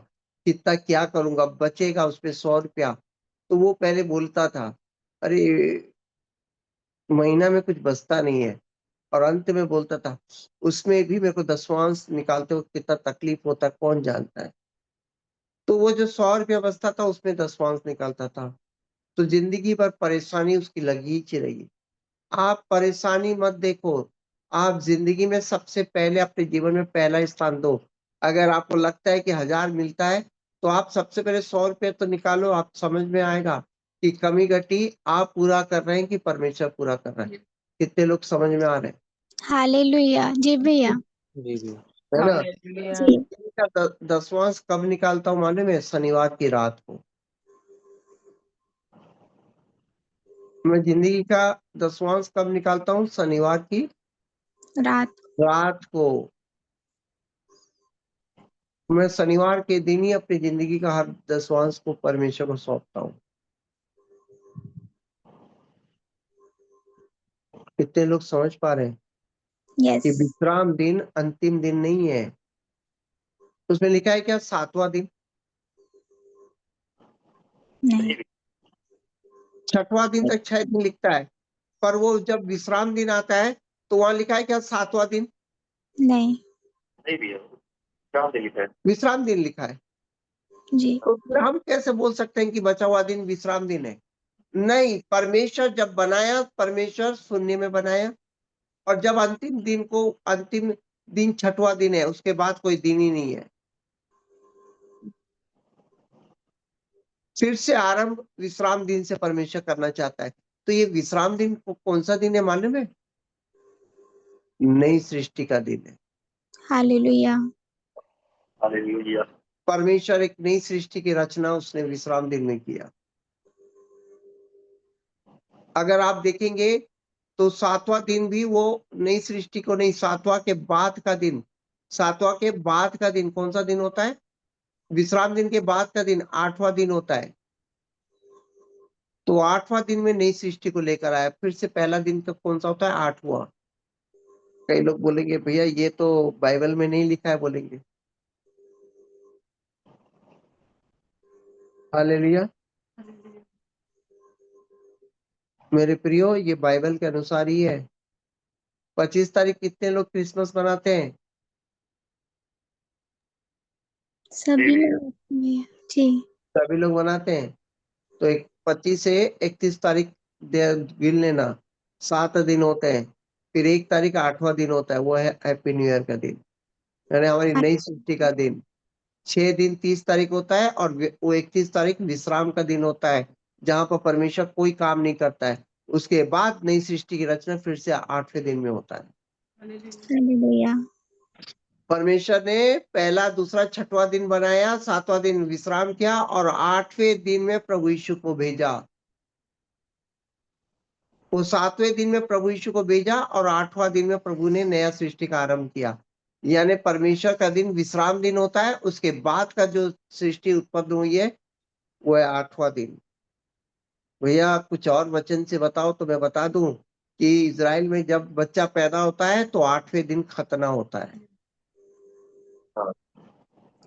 कितना क्या करूंगा, बचेगा उसमें 100 रुपया। तो वो पहले बोलता था, अरे महीना में कुछ बचता नहीं है, और अंत में बोलता था, उसमें भी मेरे को दसवांश निकालते वक्त कितना तकलीफ होता है कौन जानता है। तो वो जो 100 रुपया बचता था, उसमें दसवांश निकालता था। तो जिंदगी भर परेशानी उसकी लगी ही रही। आप परेशानी मत देखो, आप जिंदगी में सबसे पहले अपने जीवन में पहला स्थान दो। अगर आपको लगता है कि 1000 मिलता है, तो आप सबसे पहले 100 रुपये तो निकालो। आप समझ में आएगा कि कमी घटी आप पूरा कर रहे हैं कि परमेश्वर पूरा कर रहे हैं। कितने लोग समझ में आ रहे हैं? हालेलुया। जी भैया। जी भैया। है ना? जी। का दसवांश कब निकालता हूँ मालूम है? शनिवार की रात को। मैं जिंदगी का दसवांश कब निकालता हूँ? शनिवार की रात। रात को। मैं शनिवार के दिन ही अपनी जिंदगी का हर दसवांश को परमेश्वर को सौंपता हूँ। कितने लोग समझ पा रहे हैं कि यस। विश्राम दिन अंतिम दिन नहीं है? उसमें लिखा है क्या 7वां दिन? नहीं। 6वां दिन तक 6 दिन लिखता है, पर वो जब विश्राम दिन आता है तो वहां लिखा है क्या 7वां दिन? नहीं। नहीं भैया, विश्राम दिन लिखा है। विश्राम दिन लिखा है। जी। तो फिर हम कैसे बोल सकते हैं कि बचा हुआ दिन विश्राम दिन है? नहीं, परमेश्वर जब बनाया, परमेश्वर शून्य में बनाया, और जब अंतिम दिन को, अंतिम दिन 6वां दिन है, उसके बाद कोई दिन ही नहीं है। फिर से आरंभ विश्राम दिन से परमेश्वर करना चाहता है। तो ये विश्राम दिन कौन सा दिन है मालूम है? नई सृष्टि का दिन है। हालेलुया। हालेलुया। परमेश्वर एक नई सृष्टि की रचना उसने विश्राम दिन में किया। अगर आप देखेंगे तो 7वां दिन भी वो नई सृष्टि को नहीं, 7वां के बाद का दिन, 7वां के बाद का दिन कौन सा दिन होता है? विश्राम दिन के बाद का दिन 8वां दिन होता है। तो 8वां दिन में नई सृष्टि को लेकर आया। फिर से पहला दिन तो कौन सा होता है? 8वां। कई लोग बोलेंगे भैया ये तो बाइबल में नहीं लिखा है, बोलेंगे। हालेलुया। मेरे प्रियो, ये बाइबल के अनुसार ही है। 25 तारीख कितने लोग क्रिसमस मनाते हैं? सभी लोग भैया जी। सभी लोग मनाते हैं। तो 25 से 31 तारीख गिन लेना, 7 दिन होते हैं। फिर 1 तारीख 8वां दिन होता है, वो है हैप्पी न्यू ईयर का दिन, यानी हमारी नई सृष्टि का दिन। 6 दिन 30 तारीख होता है और वो 31 तारीख विश्राम का दिन होता है, जहां पर परमेश्वर कोई काम नहीं करता है। उसके बाद नई सृष्टि की रचना फिर से 8वें दिन में होता है। हालेलुया। परमेश्वर ने पहला, दूसरा, 6वां दिन बनाया, 7वां दिन विश्राम किया और 8वें दिन में प्रभु यीशु को भेजा। वो 7वें दिन में प्रभु यीशु को भेजा और 8वां दिन में प्रभु ने नया सृष्टि का आरंभ किया। यानी परमेश्वर का दिन विश्राम दिन होता है, उसके बाद का जो सृष्टि उत्पन्न हुई है वो है 8वां दिन। भैया कुछ और वचन से बताओ तो मैं बता दूं कि इज़राइल में जब बच्चा पैदा होता है तो 8वें दिन खतना होता है।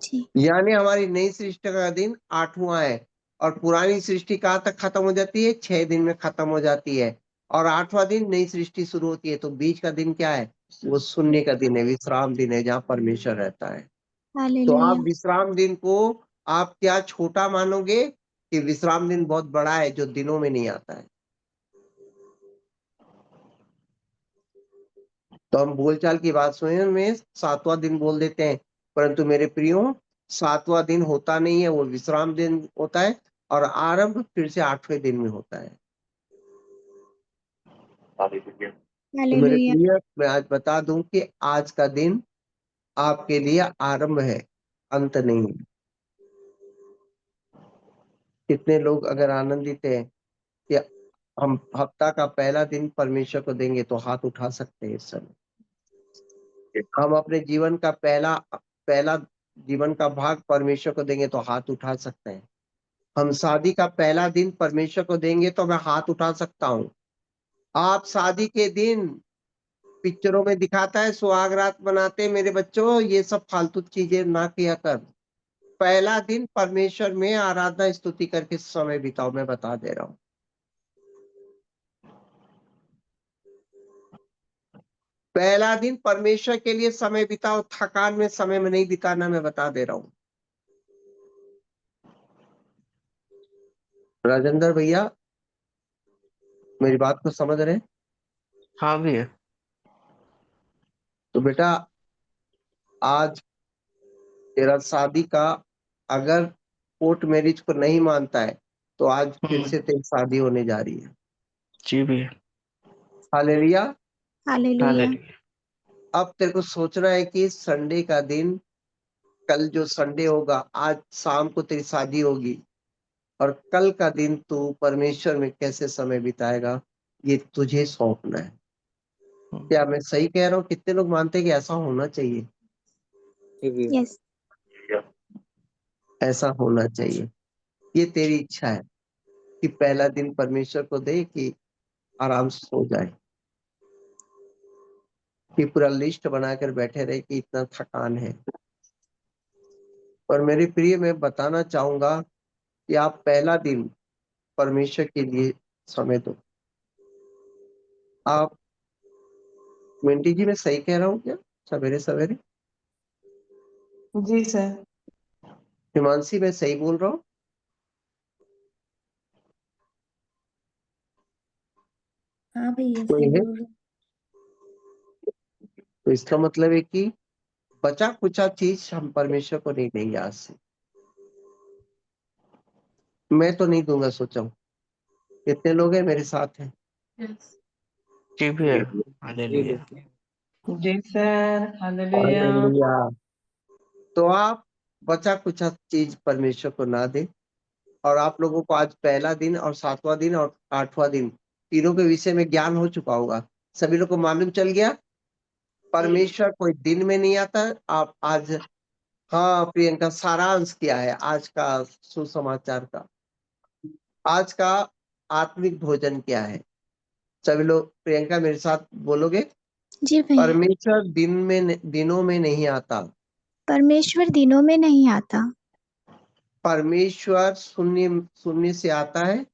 जी। यानी हमारी नई सृष्टि का दिन 8वां है और पुरानी सृष्टि कहाँ तक खत्म हो जाती है? 6 दिन में खत्म हो जाती है और 8वां दिन नई सृष्टि शुरू होती है। तो बीच का दिन क्या है? वो सुन्नी का दिन है, विश्राम दिन है, जहाँ परमेश्वर रहता है। तो आप हालेलुया। विश्राम दिन को आप क्या छोटा मानोगे कि विश्राम दिन बहुत बड़ा है जो दिनों में नहीं आता है? तो हम बोलचाल की बात सुने में 7वां दिन बोल देते हैं, परंतु मेरे प्रियो 7वां दिन होता नहीं है, वो विश्राम दिन होता है और आरंभ फिर से 8वें दिन में होता है। तो मेरे हालेलुया। प्रिय, मैं आज बता दूं कि आज का दिन आपके लिए आरंभ है, अंत नहीं है। कितने लोग अगर आनंदित हैं कि हम हफ्ता का पहला दिन परमेश्वर को देंगे तो हाथ उठा सकते हैं इस समय। हम अपने जीवन का पहला पहला जीवन का भाग परमेश्वर को देंगे तो हाथ उठा सकते हैं। हम शादी का पहला दिन परमेश्वर को देंगे तो मैं हाथ उठा सकता हूँ। आप शादी के दिन, पिक्चरों में दिखाता है सुहाग रात मनाते, मेरे बच्चों ये सब फालतू चीजें ना किया कर। पहला दिन परमेश्वर में आराधना स्तुति करके समय बिताओ, मैं बता दे रहा हूँ। पहला दिन परमेश्वर के लिए समय बिताओ, थकान में समय में नहीं बिताना, मैं बता दे रहा हूँ। राजेंद्र भैया मेरी बात को समझ रहे हैं? हाँ भैया। तो बेटा आज तेरा शादी का, अगर कोर्ट मैरिज को नहीं मानता है तो आज फिर से तेरी शादी होने जा रही है। जी भैया। हालेलुया। हालेलुया। हालेलुया। अब तेरे को सोचना है कि संडे का दिन, कल जो संडे होगा, आज शाम को तेरी शादी होगी और कल का दिन तू परमेश्वर में कैसे समय बिताएगा, ये तुझे सौंपना है। क्या मैं सही कह रहा हूँ? कितने लोग मानते हैं कि ऐसा होना चाहिए? जी भैया। यस। ऐसा होना चाहिए। ये तेरी इच्छा है कि पहला दिन परमेश्वर को दे कि आराम से सो जाए, कि पूरा लिस्ट बनाकर बैठे रहे कि इतना थकान है। और मेरे प्रिय, मैं बताना चाहूंगा कि आप पहला दिन परमेश्वर के लिए समय दो। आप, मिंटी जी मैं सही कह रहा हूँ क्या? सवेरे सवेरे जी सर। हिमांशी मैं सही बोल रहा हूँ? हाँ भैया कोई सही है? बोल रहे तो इसका मतलब है कि बचा कुचा चीज हम परमेश्वर को नहीं देंगे आज से। मैं तो नहीं दूंगा, सोचा हूँ। कितने लोग हैं मेरे साथ हैं? जी भैया। जी हालेलुया। भैया। जी सर। हालेलुया। हालेलुया। तो आप बचा कुछ चीज परमेश्वर को ना दे। और आप लोगों को आज पहला दिन और 7वां दिन और 8वां दिन तीनों के विषय में ज्ञान हो चुका होगा। सभी लोग को मालूम चल गया परमेश्वर कोई दिन में नहीं आता। आप आज, हाँ प्रियंका, सारांश क्या है आज का सुसमाचार का? आज का आत्मिक भोजन क्या है? सभी लोग, प्रियंका मेरे साथ बोलोगे? जी भैया। परमेश्वर दिनों में नहीं आता। परमेश्वर दिनों में नहीं आता। परमेश्वर शून्य शून्य से आता है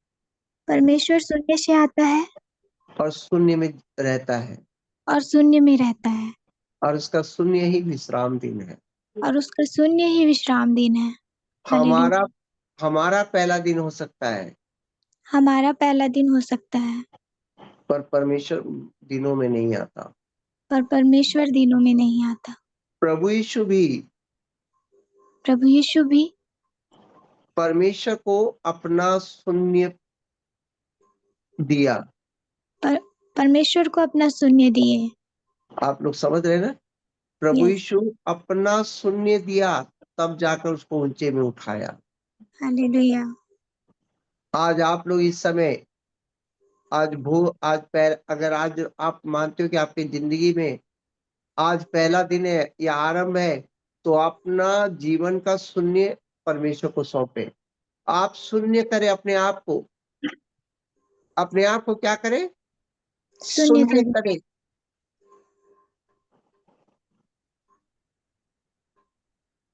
परमेश्वर शून्य से आता है और शून्य में रहता है, और शून्य में रहता है, और उसका शून्य ही विश्राम दिन है। और उसका शून्य ही विश्राम दिन है। हमारा हालेलुया। हमारा पहला दिन हो सकता है, हमारा पहला दिन हो सकता है, पर परमेश्वर दिनों में नहीं आता। पर परमेश्वर दिनों में नहीं आता। प्रभु यीशु भी प्रभु यीशु भी परमेश्वर को अपना शून्य दिया। परमेश्वर को अपना शून्य दिए। आप लोग समझ रहे हैं ना? प्रभु यस। यीशु अपना शून्य दिया, तब जाकर उसको ऊंचे में उठाया। हालेलुया। आज आप लोग इस समय, अगर आज आप मानते हो कि आपकी जिंदगी में आज पहला दिन है या आरंभ है, तो अपना जीवन का शून्य परमेश्वर को सौंपे। आप शून्य करें अपने आप को। अपने आप को क्या करें? शून्य शून्य करें। करें।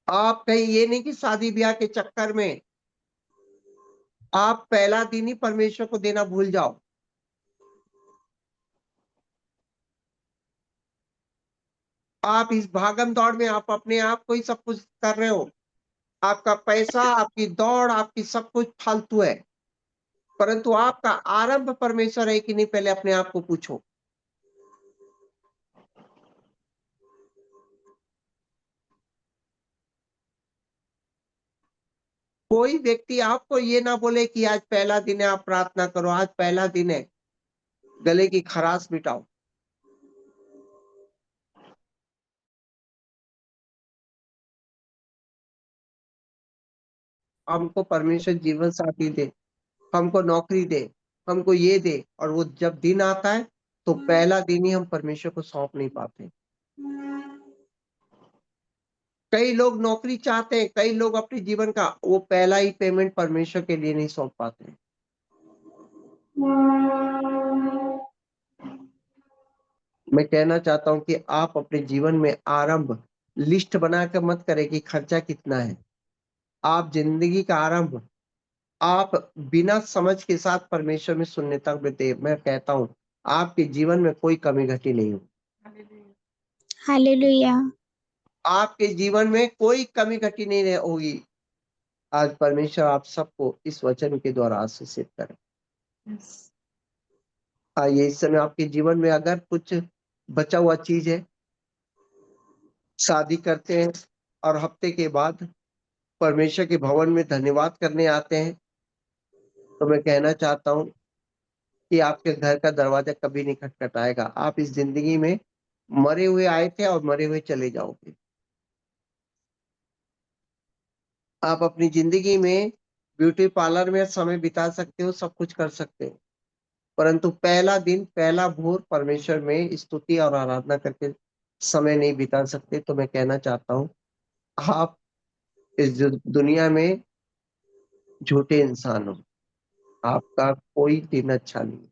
आप कहीं ये नहीं कि शादी ब्याह के चक्कर में आप पहला दिन ही परमेश्वर को देना भूल जाओ। आप इस भागम दौड़ में आप अपने आप को ही सब कुछ कर रहे हो। आपका पैसा, आपकी दौड़, आपकी सब कुछ फालतू है। परंतु आपका आरंभ परमेश्वर है कि नहीं, पहले अपने आप को पूछो। कोई व्यक्ति आपको ये ना बोले कि आज पहला दिन है, आप प्रार्थना करो, आज पहला दिन है, गले की खराश मिटाओ। हमको परमेश्वर जीवन साथी दे, हमको नौकरी दे, हमको ये दे, और वो जब दिन आता है तो पहला दिन ही हम परमेश्वर को सौंप नहीं पाते। कई लोग नौकरी चाहते हैं, कई लोग अपने जीवन का वो पहला ही पेमेंट परमेश्वर के लिए नहीं सौंप पाते। मैं कहना चाहता हूं कि आप अपने जीवन में आरंभ लिस्ट बनाकर मत करें कि खर्चा कितना है। आप जिंदगी का आरंभ आप बिना समझ के साथ परमेश्वर में शून्यता में दे। मैं कहता हूं आपके जीवन में कोई कमी घटी नहीं हो। हालेलुया। आपके जीवन में कोई कमी घटी नहीं होगी। आज परमेश्वर आप सबको इस वचन के द्वारा आशीषित करें। आइए, इस समय आपके जीवन में अगर कुछ बचा हुआ चीज है, शादी करते हैं और हफ्ते के बाद परमेश्वर के भवन में धन्यवाद करने आते हैं, तो मैं कहना चाहता हूं कि आपके घर का दरवाजा कभी नहीं खटखटाएगा। आप इस जिंदगी में मरे हुए आए थे और मरे हुए चले जाओगे। आप अपनी जिंदगी में ब्यूटी पार्लर में समय बिता सकते हो, सब कुछ कर सकते हो, परंतु पहला दिन, पहला भोर परमेश्वर में स्तुति और आराधना करके समय नहीं बिता सकते। तो मैं कहना चाहता हूँ आप इस दुनिया में झूठे इंसान हो। आपका कोई दिन अच्छा नहीं।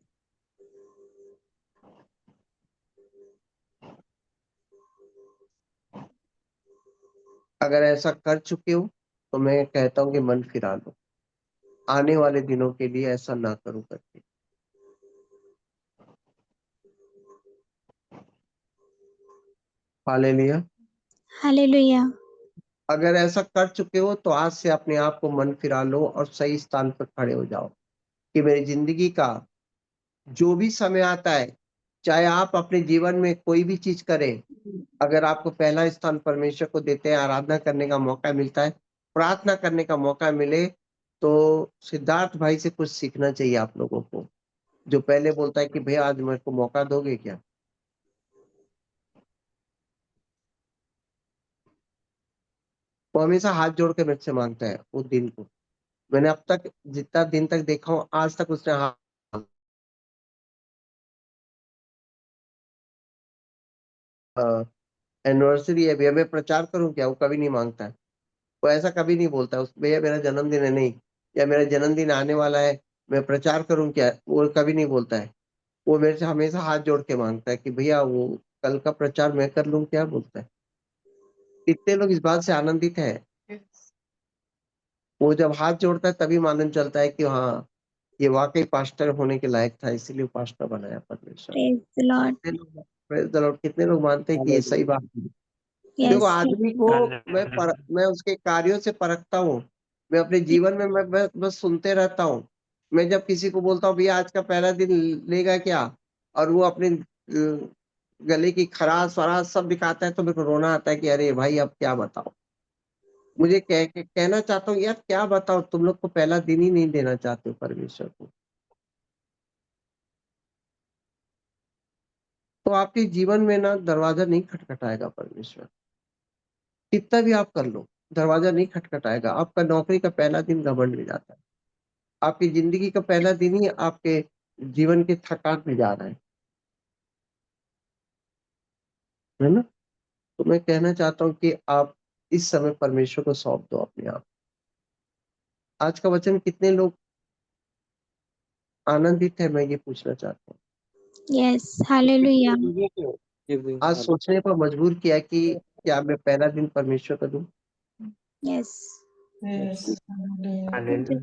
अगर ऐसा कर चुके हो तो मैं कहता हूँ कि मन फिरा लो। आने वाले दिनों के लिए ऐसा ना करो करके। हालेलुया। हालेलुया। अगर ऐसा कर चुके हो तो आज से अपने आप को मन फिरा लो और सही स्थान पर खड़े हो जाओ कि मेरी जिंदगी का जो भी समय आता है, चाहे आप अपने जीवन में कोई भी चीज करें, अगर आपको पहला स्थान परमेश्वर को देते हैं, आराधना करने का मौका मिलता है, प्रार्थना करने का मौका मिले, तो सिद्धार्थ भाई से कुछ सीखना चाहिए आप लोगों को, जो पहले बोलता है कि भैया आज मेरे को मौका दोगे क्या। वो हमेशा हाथ जोड़ के मेरे से मांगता है उस दिन को। मैंने अब तक जितना दिन तक देखा हूँ, आज तक उसने हाथ एनिवर्सरी है भैया मैं प्रचार करूँ क्या, वो कभी नहीं मांगता है। वो ऐसा कभी नहीं बोलता है, उस भैया मेरा जन्मदिन है नहीं, या मेरा जन्मदिन आने वाला है मैं प्रचार करूँ क्या, वो कभी नहीं बोलता है। वो मेरे से हमेशा हाथ जोड़ के मांगता है कि भैया वो कल का प्रचार मैं कर लूँ क्या, बोलता है। कितने लोग इस बात से आनंदित है। वो जब हाथ जोड़ता है तभी मालूम चलता है कि हाँ ये वाकई पास्टर होने के लायक था, इसीलिए पास्टर बनाया परमेश्वर। Praise the Lord. कितने लोग praise the Lord, कितने लोग मानते हैं कि ये सही बात है। देखो यस। आदमी को मैं उसके कार्यों से परखता हूँ। मैं अपने जीवन में मैं बस सुनते रहता हूँ। मैं जब किसी को बोलता हूँ भैया आज का पहला दिन लेगा क्या, और वो अपने गले की खराश वराश सब दिखाता है, तो मेरे को रोना आता है कि अरे भाई अब क्या बताओ। मुझे कहना चाहता हूँ यार क्या बताओ, तुम लोग को पहला दिन ही नहीं देना चाहते हो परमेश्वर को। तो आपके जीवन में ना दरवाजा नहीं खटखटाएगा परमेश्वर, कितना भी आप कर लो दरवाजा नहीं खटखटाएगा। आपका नौकरी का पहला दिन घमंड में जाता है, आपकी जिंदगी का पहला दिन ही आपके जीवन के थकान में जा रहा है ना। तो मैं कहना चाहता हूँ कि आप इस समय परमेश्वर को सौंप दो अपने आप। आज का वचन कितने लोग आनंदित है, मैं ये पूछना चाहता हूँ। Yes, hallelujah. आज सोचने पर मजबूर किया कि क्या मैं पहला दिन परमेश्वर का दूं। यस। हालेलुया।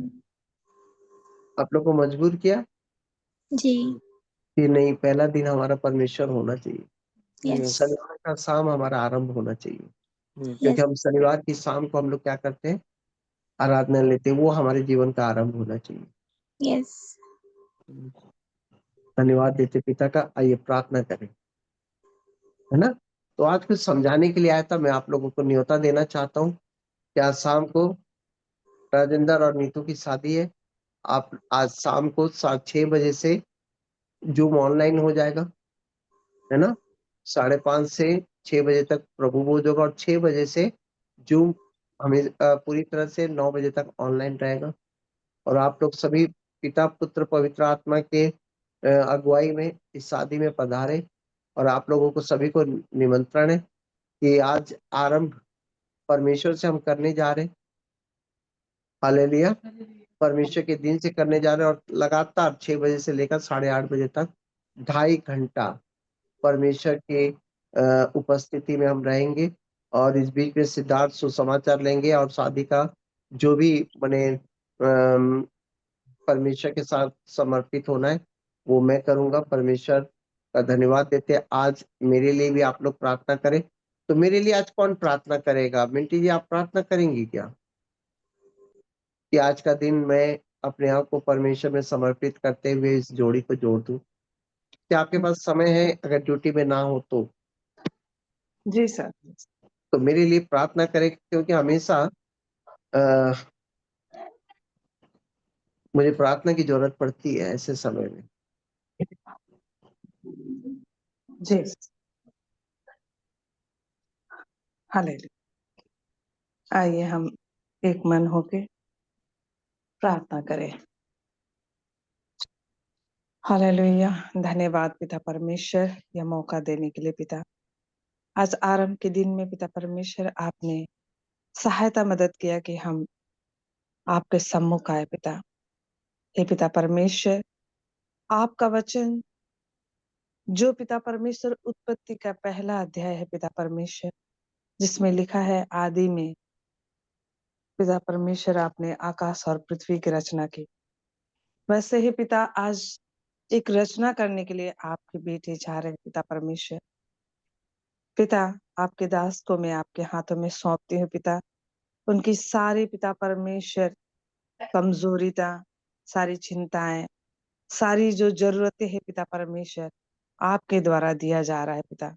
आप लोग को मजबूर किया जी। कि नहीं, पहला दिन हमारा परमेश्वर होना चाहिए। यस। शनिवार का शाम हमारा आरंभ होना चाहिए, क्योंकि यस। हम शनिवार की शाम को हम लोग क्या करते हैं, आराधना लेते हैं, वो हमारे जीवन का आरंभ होना चाहिए। यस। धन्यवाद देते पिता का, आइए प्रार्थना करें, है ना। तो आज कुछ समझाने के लिए आया था, मैं आप लोगों को न्योता देना चाहता हूँ कि आज शाम को राजेंद्र और नीतू की शादी है। आप आज शाम को 6:30 से जूम ऑनलाइन हो जाएगा, है ना। 5:30 से 6 बजे तक प्रभु भोज होगा, और 6 बजे से जूम हमें पूरी तरह से 9 बजे तक ऑनलाइन रहेगा। और आप लोग सभी पिता पुत्र पवित्र आत्मा के अगुवाई में इस शादी में पधारे। और आप लोगों को सभी को निमंत्रण है कि आज आरंभ परमेश्वर से हम करने जा रहे हैं। हालेलुया। परमेश्वर के दिन से करने जा रहे हैं, और लगातार 6 बजे से लेकर 8:30 बजे तक 2.5 घंटा परमेश्वर के उपस्थिति में हम रहेंगे। और इस बीच में सिद्धार्थ सुसमाचार लेंगे, और शादी का जो भी बने परमेश्वर के साथ समर्पित होना है वो मैं करूंगा। परमेश्वर का धन्यवाद देते हैं। आज मेरे लिए भी आप लोग प्रार्थना करें। तो मेरे लिए आज कौन प्रार्थना करेगा? मिंटी जी आप प्रार्थना करेंगी क्या, कि आज का दिन मैं अपने आप को परमेश्वर में समर्पित करते हुए इस जोड़ी को जोड़ दूं? क्या आपके पास समय है, अगर ड्यूटी में ना हो तो? जी सर। तो मेरे लिए प्रार्थना करें, क्योंकि हमेशा अ, मुझे प्रार्थना की जरूरत पड़ती है ऐसे समय में। जी। हालेलुया। आइए हम एक मन होके प्रार्थना करें। हालेलुया। धन्यवाद पिता परमेश्वर, यह मौका देने के लिए पिता। आज आरंभ के दिन में पिता परमेश्वर आपने सहायता मदद किया कि हम आपके सम्मुख आए पिता। हे पिता परमेश्वर, आपका वचन जो पिता परमेश्वर उत्पत्ति का पहला अध्याय है पिता परमेश्वर, जिसमें लिखा है आदि में पिता परमेश्वर आपने आकाश और पृथ्वी की रचना की। वैसे ही पिता आज एक रचना करने के लिए आपके बेटे जा रहे हैं पिता परमेश्वर। पिता आपके दास को मैं आपके हाथों में सौंपती हूँ पिता। उनकी सारी पिता परमेश्वर कमजोरिता, सारी चिंताएं, सारी जो जरूरतें हैं पिता परमेश्वर, आपके द्वारा दिया जा रहा है पिता।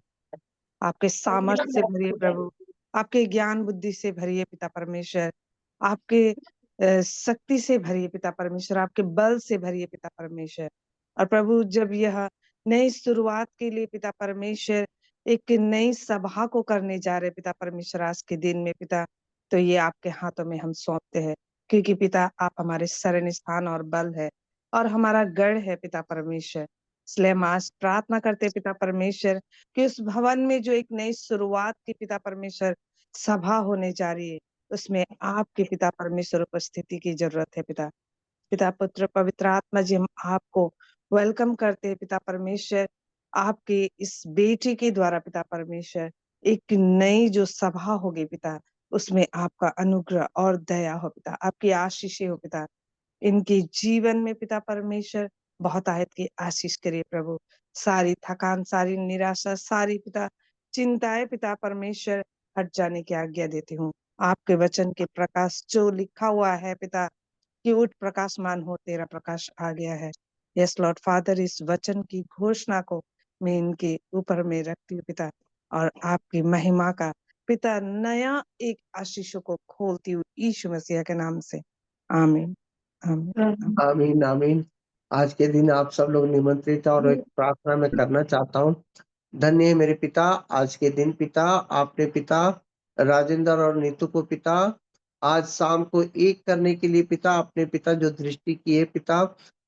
आपके सामर्थ्य से भरिए प्रभु, आपके ज्ञान बुद्धि से भरिए पिता परमेश्वर, आपके शक्ति से भरिए पिता परमेश्वर, आपके बल से भरिए पिता परमेश्वर। और प्रभु जब यह नई शुरुआत के लिए पिता परमेश्वर एक नई सभा को करने जा रहे पिता परमेश्वर आज के दिन में पिता, तो ये आपके हाथों में हम सौंपते हैं, क्योंकि पिता आप हमारे शरण स्थान और बल है और हमारा गढ़ है पिता परमेश्वर। इसलिए हम आज प्रार्थना करते हैं पिता परमेश्वर कि उस भवन में जो एक नई शुरुआत की पिता परमेश्वर सभा होने जा रही है, उसमें आपके पिता परमेश्वर उपस्थिति की जरूरत है पिता। पिता पुत्र पवित्र आत्मा जी, हम आपको वेलकम करते हैं पिता परमेश्वर। आपके इस बेटी के द्वारा पिता परमेश्वर एक नई जो सभा होगी पिता, उसमें आपका अनुग्रह और दया हो पिता, आपकी आशीषें हो पिता। इनके जीवन में पिता परमेश्वर बहुत आयत की आशीष करिए प्रभु। सारी थकान, सारी निराशा, सारी पिता चिंताएं पिता परमेश्वर हट जाने की आज्ञा देती हूँ। आपके वचन के प्रकाश जो लिखा हुआ है पिता कि उठ प्रकाशमान हो, तेरा प्रकाश आ गया है। यस लॉर्ड फादर, इस वचन की घोषणा को मैं इनके ऊपर में रखती हूँ पिता, और आपकी महिमा का पिता नया एक आशीषों को खोलती हूँ यीशु मसीह के नाम से। आमीन आमीन आमीन। आमीन आमीन। आज के दिन आप सब लोग निमंत्रित हैं और एक प्रार्थना मैं करना चाहता हूँ। धन्य है मेरे पिता, आज के दिन पिता आपने पिता राजेंद्र और नीतू को पिता आज शाम को एक करने के लिए पिता अपने पिता जो दृष्टि की है पिता,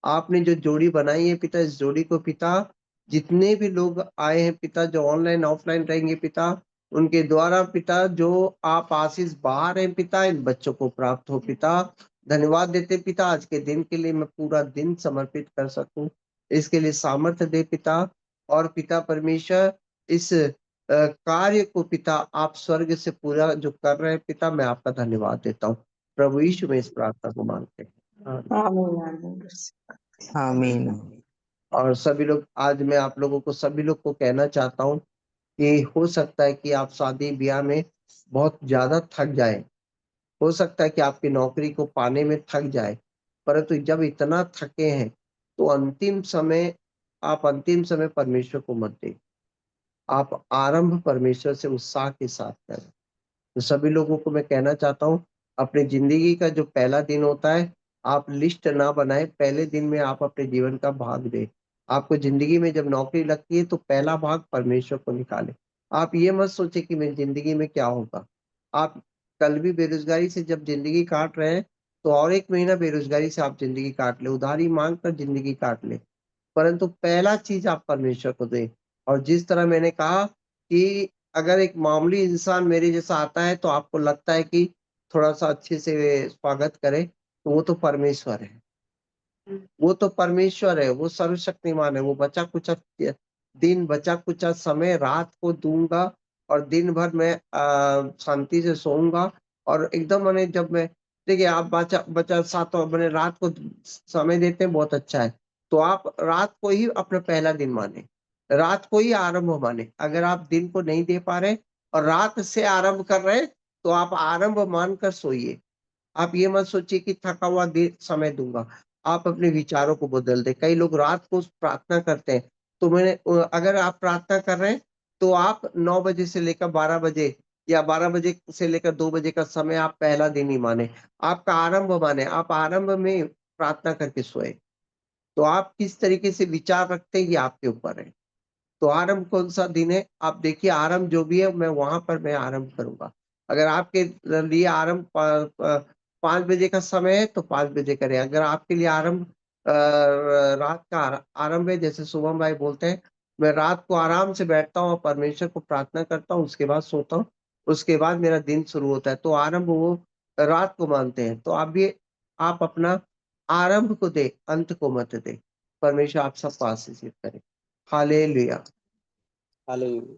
आपने जो जोड़ी बनाई है पिता, इस जोड़ी को पिता जितने भी लोग आए हैं पिता, जो ऑनलाइन ऑफलाइन रहेंगे पिता, उनके द्वारा पिता जो आप आशीष बाहर हैं पिता, इन बच्चों को प्राप्त हो पिता। धन्यवाद देते पिता, आज के दिन के लिए मैं पूरा दिन समर्पित कर सकूं, इसके लिए सामर्थ्य दे पिता। और पिता परमेश्वर इस कार्य को पिता आप स्वर्ग से पूरा जो कर रहे हैं पिता, मैं आपका धन्यवाद देता हूँ। प्रभु यीशु में इस प्रार्थना को मांगते हैं। आमीन आमीन। आमीन। और सभी लोग, आज मैं आप लोगों को सभी लोग को कहना चाहता हूँ कि हो सकता है कि आप शादी ब्याह में बहुत ज्यादा थक जाए, हो सकता है कि आपकी नौकरी को पाने में थक जाए, परंतु जब इतना थके हैं तो अंतिम समय परमेश्वर को मत दें। आप आरंभ परमेश्वर से उत्साह के साथ करें। तो सभी लोगों को मैं कहना चाहता हूँ, अपनी जिंदगी का जो पहला दिन होता है, आप लिस्ट ना बनाएं, पहले दिन में आप अपने जीवन का भाग दें। आपको जिंदगी में जब नौकरी लगती है तो पहला भाग परमेश्वर को निकालें। आप ये मत सोचे कि मेरी जिंदगी में क्या होगा। आप कल भी बेरोजगारी से जब जिंदगी काट रहे हैं, तो और एक महीना बेरोजगारी से आप जिंदगी काट ले, उधारी मांग कर जिंदगी काट ले, परंतु पहला चीज आप परमेश्वर को दें। और जिस तरह मैंने कहा कि अगर एक मामूली इंसान मेरे जैसा आता है तो आपको लगता है कि थोड़ा-सा अच्छे से स्वागत करें, तो वो तो परमेश्वर है। वो तो परमेश्वर है, वो सर्वशक्तिमान है, वो बचा-कुचा दिन, बचा-कुचा समय रात को दूँगा और दिन भर मैं शांति से सोऊँगा और एकदम मैंने जब मैं देखिए आप बचा बचा सातों मैंने रात को समय देते हैं, बहुत अच्छा है। तो आप रात को ही अपना पहला दिन मानें, रात को ही आरंभ मानें। अगर आप दिन को नहीं दे पा रहे और रात से आरंभ कर रहे हैं, तो आप आरंभ मानकर सोइए। आप ये मत सोचिए कि थका हुआ दे समय दूँगा। आप अपने विचारों को बदल दें। कई लोग रात को प्रार्थना करते हैं, तो अगर आप प्रार्थना कर रहे हैं, तो आप 9 बजे से लेकर 12 बजे या 12 बजे से लेकर 2 बजे का समय आप पहला दिन ही मानें। आपका आरंभ मानें, आप आरंभ में प्रार्थना करके सोएँ। तो आप किस तरीके से विचार रखते हैं, ये आपके ऊपर है। तो आरंभ कौन-सा दिन है? आप देखिए आरंभ जो भी है मैं वहाँ पर मैं आरंभ करूँगा। अगर आपके लिए आरंभ 5 बजे का समय है तो 5 बजे करें। अगर आपके लिए आरंभ रात का आरंभ है जैसे शुभम भाई बोलते हैं, मैं रात को आराम से बैठता हूँ और परमेश्वर को प्रार्थना करता हूँ, उसके बाद सोता हूँ, उसके बाद मेरा दिन शुरू होता है। तो आरंभ वो रात को मानते हैं। तो आप अपना आरंभ को दें, अंत को मत दें। परमेश्वर आप सबको आशीषित करे। हालेलुया। Hallelujah.